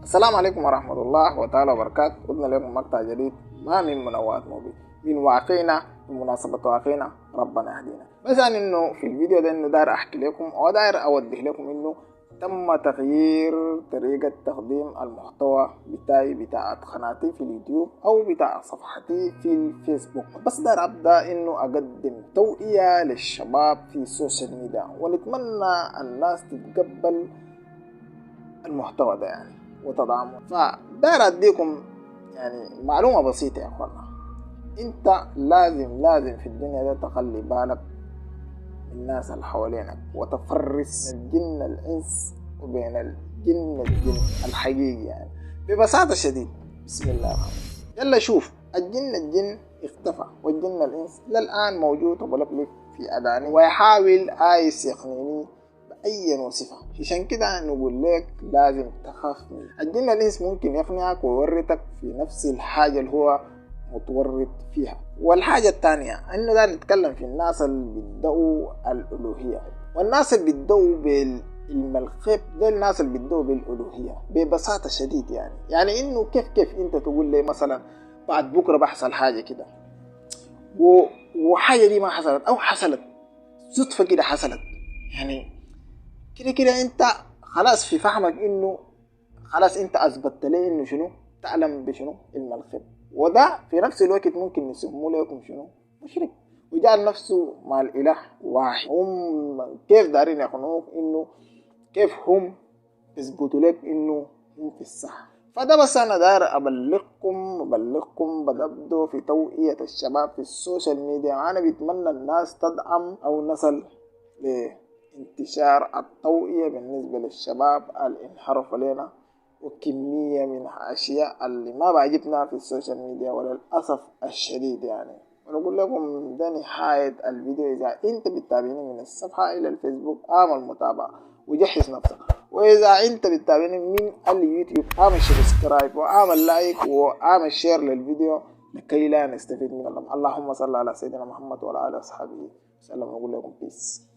السلام عليكم ورحمة الله تعالى وبركاته. قلنا لكم مقطع جديد ما من منوعات موبي من واقعنا بمناسبة واقعنا ربنا يهدينا. بس أنا إنه في الفيديو ده إنه داير أحكي لكم أو داير أوضح لكم إنه تم تغيير طريقة تقديم المحتوى بتاعت قناتي في اليوتيوب أو بتاع صفحتي في الفيسبوك. بس داير أبدأ إنه أقدم توعية للشباب في السوشيال ميديا، ونتمنى الناس تتقبل المحتوى ده يعني وتدعمه. فداير أديكم يعني معلومة بسيطة يا أخوانا. أنت لازم في الدنيا ده تخلي بالك من الناس اللي حوالينك وتفرس الجن الإنس وبين الجن الحقيقي يعني ببساطة شديد. بسم الله الرحمن الرحيم. يلا شوف، الجن اختفى والجن الإنس للآن موجود وبلبلب في أذاني ويحاول آيس يقنعني بأي وصفة. عشان كده نقول لك لازم تخاف منه. الجن الإنس ممكن يقنعك ويورطك في نفس الحاجة اللي هو متورط فيها. والحاجة الثانية إنه ده نتكلم في الناس اللي بيدعوا الألوهية، والناس اللي بيدعوا بالملخب ده الناس اللي بيدعوا بالألوهية ببساطة شديد يعني إنه كيف أنت تقول لي مثلا بعد بكرة بحصل حاجة كده وحاجة دي ما حصلت أو حصلت صدفة كده حصلت، يعني كده انت خلاص في فهمك انه خلاص انت اثبتت لي انه شنو تعلم بشنو علم الغيب، وده في نفس الوقت ممكن نسموه لكم شنو مشرك وجعل نفسه مع الاله واحد. هم كيف دارين يقنعوك انه كيف هم يثبتوا لك انه هم في الصح. فده بس انا داير ابلغكم بدأ في توعية الشباب في السوشيال ميديا. انا بتمنى الناس تدعم او نصل انتشار التوعية بالنسبة للشباب اللي انحرفوا علينا وكمية من الأشياء اللي ما بعجبنا في السوشيال ميديا وللأسف الشديد يعني. ونقول لكم ده نهاية الفيديو. إذا أنت بتتابعني من الصفحة إلى الفيسبوك أعمل متابعة وجهز نفسك، وإذا أنت بتتابعني من اليوتيوب أعمل سبسكرايب وأعمل لايك وأعمل شير للفيديو لكي لا نستفيد من الله. اللهم صل على سيدنا محمد وعلى آله وصحبه وسلم. نقول لكم بيس.